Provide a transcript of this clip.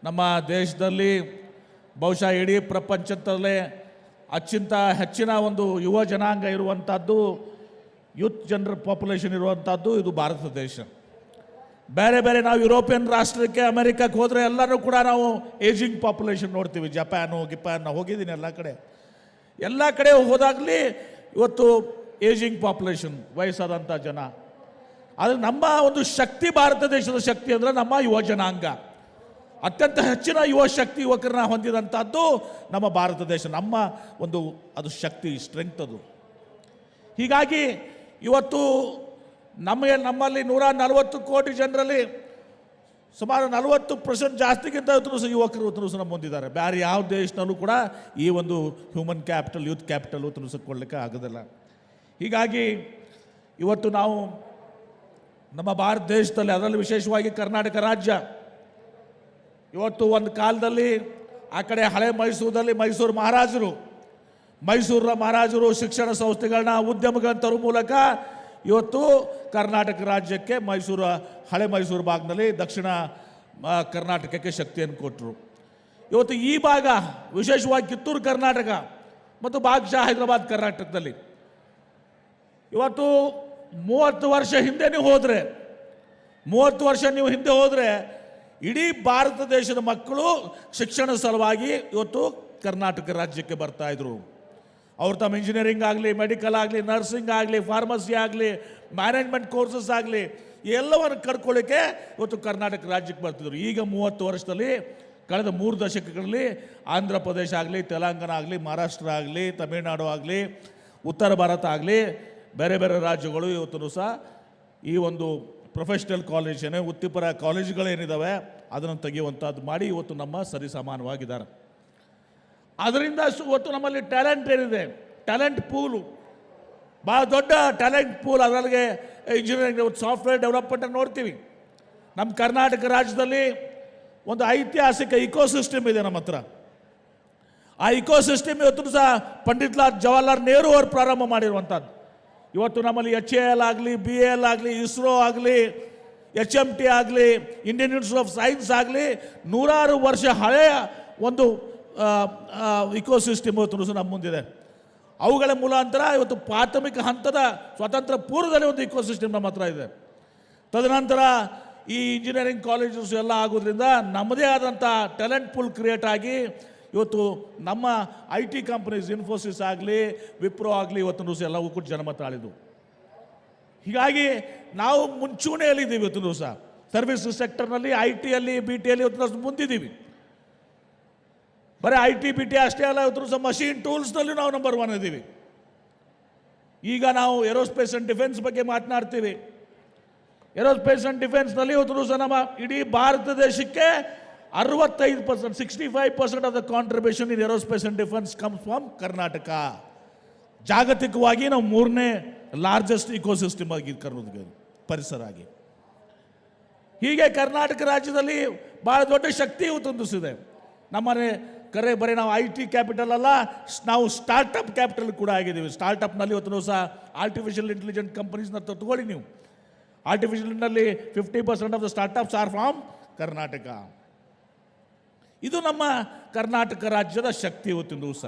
ನಮ್ಮ ದೇಶದಲ್ಲಿ ಬಹುಶಃ ಇಡೀ ಪ್ರಪಂಚದಲ್ಲೇ ಅತ್ಯಂತ ಹೆಚ್ಚಿನ ಒಂದು ಯುವ ಜನಾಂಗ ಇರುವಂಥದ್ದು, ಯೂತ್ ಜನರ ಪಾಪ್ಯುಲೇಷನ್ ಇರುವಂಥದ್ದು ಇದು ಭಾರತ ದೇಶ. ಬೇರೆ ಬೇರೆ ನಾವು ಯುರೋಪಿಯನ್ ರಾಷ್ಟ್ರಕ್ಕೆ, ಅಮೆರಿಕಕ್ಕೆ ಹೋದರೆ ಎಲ್ಲರೂ ಕೂಡ ನಾವು ಏಜಿಂಗ್ ಪಾಪ್ಯುಲೇಷನ್ ನೋಡ್ತೀವಿ. ಜಪಾನು ನಾನು ಹೋಗಿದ್ದೀನಿ ಎಲ್ಲ ಕಡೆ ಹೋದಾಗಲಿ ಇವತ್ತು ಏಜಿಂಗ್ ಪಾಪ್ಯುಲೇಷನ್, ವಯಸ್ಸಾದಂಥ ಜನ. ಆದರೆ ನಮ್ಮ ಒಂದು ಶಕ್ತಿ, ಭಾರತ ದೇಶದ ಶಕ್ತಿ ಅಂದರೆ ನಮ್ಮ ಯುವ ಜನಾಂಗ. ಅತ್ಯಂತ ಹೆಚ್ಚಿನ ಯುವ ಶಕ್ತಿ, ಯುವಕರನ್ನ ಹೊಂದಿದಂಥದ್ದು ನಮ್ಮ ಭಾರತ ದೇಶ. ನಮ್ಮ ಒಂದು ಅದು ಶಕ್ತಿ, ಸ್ಟ್ರೆಂಗ್ತ್ ಅದು. ಹೀಗಾಗಿ ಇವತ್ತು ನಮ್ಮಲ್ಲಿ 140 ಕೋಟಿ ಜನರಲ್ಲಿ ಸುಮಾರು 40% ಜಾಸ್ತಿಗಿಂತ ಯುವಕರು ನಮ್ಮ ಹೊಂದಿದ್ದಾರೆ. ಬೇರೆ ಯಾವ ದೇಶದಲ್ಲೂ ಕೂಡ ಈ ಒಂದು ಹ್ಯೂಮನ್ ಕ್ಯಾಪಿಟಲ್, ಯೂತ್ ಕ್ಯಾಪಿಟಲ್ ಕೊಡಲಿಕ್ಕೆ ಆಗೋದಿಲ್ಲ. ಹೀಗಾಗಿ ಇವತ್ತು ನಾವು ನಮ್ಮ ಭಾರತ ದೇಶದಲ್ಲಿ, ಅದರಲ್ಲಿ ವಿಶೇಷವಾಗಿ ಕರ್ನಾಟಕ ರಾಜ್ಯ, ಇವತ್ತು ಒಂದು ಕಾಲದಲ್ಲಿ ಆ ಕಡೆ ಹಳೆ ಮೈಸೂರಲ್ಲಿ ಮೈಸೂರಿನ ಮಹಾರಾಜರು ಶಿಕ್ಷಣ ಸಂಸ್ಥೆಗಳನ್ನ, ಉದ್ಯಮಗಳನ್ನ ತರುವ ಮೂಲಕ ಇವತ್ತು ಕರ್ನಾಟಕ ರಾಜ್ಯಕ್ಕೆ ಹಳೆ ಮೈಸೂರು ಭಾಗದಲ್ಲಿ ದಕ್ಷಿಣ ಕರ್ನಾಟಕಕ್ಕೆ ಶಕ್ತಿಯನ್ನು ಕೊಟ್ಟರು. ಇವತ್ತು ಈ ಭಾಗ ವಿಶೇಷವಾಗಿ ಕಿತ್ತೂರು ಕರ್ನಾಟಕ ಮತ್ತು ಭಾಗಶಃ ಹೈದರಾಬಾದ್ ಕರ್ನಾಟಕದಲ್ಲಿ ಇವತ್ತು 30 ವರ್ಷ ಹಿಂದೆ ನೀವು ಹೋದರೆ ಇಡೀ ಭಾರತ ದೇಶದ ಮಕ್ಕಳು ಶಿಕ್ಷಣ ಸಲುವಾಗಿ ಇವತ್ತು ಕರ್ನಾಟಕ ರಾಜ್ಯಕ್ಕೆ ಬರ್ತಾಯಿದ್ರು. ಅವ್ರು ತಮ್ಮ ಇಂಜಿನಿಯರಿಂಗ್ ಆಗಲಿ, ಮೆಡಿಕಲ್ ಆಗಲಿ, ನರ್ಸಿಂಗ್ ಆಗಲಿ, ಫಾರ್ಮಸಿ ಆಗಲಿ, ಮ್ಯಾನೇಜ್ಮೆಂಟ್ ಕೋರ್ಸಸ್ ಆಗಲಿ, ಎಲ್ಲವನ್ನು ಕಡ್ಕೊಳ್ಳಿಕ್ಕೆ ಇವತ್ತು ಕರ್ನಾಟಕ ರಾಜ್ಯಕ್ಕೆ ಬರ್ತಿದ್ರು. ಈಗ 30 ವರ್ಷದಲ್ಲಿ, ಕಳೆದ 3 ದಶಕಗಳಲ್ಲಿ ಆಂಧ್ರ ಪ್ರದೇಶ ಆಗಲಿ, ತೆಲಂಗಾಣ ಆಗಲಿ, ಮಹಾರಾಷ್ಟ್ರ ಆಗಲಿ, ತಮಿಳುನಾಡು ಆಗಲಿ, ಉತ್ತರ ಭಾರತ ಆಗಲಿ, ಬೇರೆ ಬೇರೆ ರಾಜ್ಯಗಳು ಇವತ್ತು ಸಹ ಈ ಒಂದು ಪ್ರೊಫೆಷ್ನಲ್ ಕಾಲೇಜೇನೆ, ವೃತ್ತಿಪರ ಕಾಲೇಜುಗಳೇನಿದ್ದಾವೆ ಅದನ್ನು ತೆಗೆಯುವಂಥದ್ದು ಮಾಡಿ ಇವತ್ತು ನಮ್ಮ ಸರಿಸಮಾನವಾಗಿದ್ದಾರೆ. ಅದರಿಂದ ಇವತ್ತು ನಮ್ಮಲ್ಲಿ ಟ್ಯಾಲೆಂಟ್ ಏನಿದೆ, ಟ್ಯಾಲೆಂಟ್ ಪೂಲು, ಭಾಳ ದೊಡ್ಡ ಟ್ಯಾಲೆಂಟ್ ಪೂಲ್. ಅದರಲ್ಲಿಗೆ ಇಂಜಿನಿಯರಿಂಗ್, ಸಾಫ್ಟ್ವೇರ್ ಡೆವಲಪ್ಮೆಂಟನ್ನು ನೋಡ್ತೀವಿ. ನಮ್ಮ ಕರ್ನಾಟಕ ರಾಜ್ಯದಲ್ಲಿ ಒಂದು ಐತಿಹಾಸಿಕ ಇಕೋಸಿಸ್ಟಮ್ ಇದೆ ನಮ್ಮ ಹತ್ರ. ಆ ಇಕೋಸಿಸ್ಟಮ್ ಇವತ್ತು ಸಹ ಪಂಡಿತ್ ಜವಾಹರ್ಲಾಲ್ ನೆಹರು ಅವರು ಪ್ರಾರಂಭ ಮಾಡಿರುವಂಥದ್ದು. ಇವತ್ತು ನಮ್ಮಲ್ಲಿ HAL ಆಗಲಿ, BAL ಆಗಲಿ, ಇಸ್ರೋ ಆಗಲಿ, HMT ಆಗಲಿ, ಇಂಡಿಯನ್ ಇನ್ಸ್ಟಿಟ್ಯೂಟ್ ಆಫ್ ಸೈನ್ಸ್ ಆಗಲಿ, 100 ವರ್ಷ ಹಳೆಯ ಒಂದು ಇಕೋಸಿಸ್ಟಮ್ ಇವತ್ತು ಸಹ ನಮ್ಮ ಮುಂದಿದೆ. ಅವುಗಳ ಮುಖಾಂತರ ಇವತ್ತು ಪ್ರಾಥಮಿಕ ಹಂತದ ಸ್ವಾತಂತ್ರ್ಯ ಪೂರ್ವದಲ್ಲಿ ಒಂದು ಇಕೋಸಿಸ್ಟಮ್ ನಮ್ಮ ಹತ್ರ ಇದೆ. ತದನಂತರ ಈ ಇಂಜಿನಿಯರಿಂಗ್ ಕಾಲೇಜಸ್ ಎಲ್ಲ ಆಗೋದ್ರಿಂದ ನಮ್ಮದೇ ಆದಂಥ ಟ್ಯಾಲೆಂಟ್ ಪೂಲ್ ಕ್ರಿಯೇಟ್ ಆಗಿ ಇವತ್ತು ನಮ್ಮ IT ಕಂಪನೀಸ್, ಇನ್ಫೋಸಿಸ್ ಆಗಲಿ, ವಿಪ್ರೋ ಆಗಲಿ ಇವತ್ತು ಎಲ್ಲವೂ ಕೂಡ ಜನ್ಮ ತಾಳಿದ್ವು. ಹೀಗಾಗಿ ನಾವು ಮುಂಚೂಣಿಯಲ್ಲಿದ್ದೀವಿ. ಇವತ್ತು ಸಹ ಸರ್ವಿಸ್ ಸೆಕ್ಟರ್ನಲ್ಲಿ, IT-ಯಲ್ಲಿ, BT-ಯಲ್ಲಿ ಇವತ್ತು ಮುಂದಿದ್ದೀವಿ. ಬರೀ IT, BT ಅಷ್ಟೇ ಅಲ್ಲ, ಇವತ್ತು ಸಹ ಮಷೀನ್ ಟೂಲ್ಸ್ನಲ್ಲಿ ನಾವು ನಂಬರ್ 1 ಇದ್ದೀವಿ. ಈಗ ನಾವು ಏರೋಸ್ಪೇಸ್ ಆ್ಯಂಡ್ ಡಿಫೆನ್ಸ್ ಬಗ್ಗೆ ಮಾತನಾಡ್ತೀವಿ. ಏರೋಸ್ಪೇಸ್ ಆ್ಯಂಡ್ ಡಿಫೆನ್ಸ್ನಲ್ಲಿ ಇವತ್ತು ಸಹ ನಮ್ಮ ಇಡೀ ಭಾರತ ದೇಶಕ್ಕೆ 65%, 65% of the contribution in aerospace and defence comes from Karnataka. ಜಾಗತಿಕವಾಗಿ ನಾವು 3ನೇ ಲಾರ್ಜೆಸ್ಟ್ ಇಕೋಸಿಸ್ಟಮ್ ಆಗಿ ಪರಿಸರ ಆಗಿ. ಹೀಗೆ ಕರ್ನಾಟಕ ರಾಜ್ಯದಲ್ಲಿ ಭಾಳ ದೊಡ್ಡ ಶಕ್ತಿ ಹೊಂದಿಸಿದೆ. ನಮ್ಮನೆ ಬರೀ ನಾವು IT ಕ್ಯಾಪಿಟಲ್ ಅಲ್ಲ, ನಾವು ಸ್ಟಾರ್ಟಪ್ ಕ್ಯಾಪಿಟಲ್ ಕೂಡ ಆಗಿದ್ದೀವಿ. ಸ್ಟಾರ್ಟಪ್ನಲ್ಲಿ ಇವತ್ತು ಸಹ ಆರ್ಟಿಫಿಷಿಯಲ್ ಇಂಟೆಲಿಜೆಂಟ್ ಕಂಪನೀಸ್ನ ತಗೊಳ್ಳಿ ನೀವು. ಆರ್ಟಿಫಿಷಿಯಲ್ನಲ್ಲಿ 50% of the startups are from Karnataka. ಇದು ನಮ್ಮ ಕರ್ನಾಟಕ ರಾಜ್ಯದ ಶಕ್ತಿ ಇವತ್ತಿನ ದಿವಸ.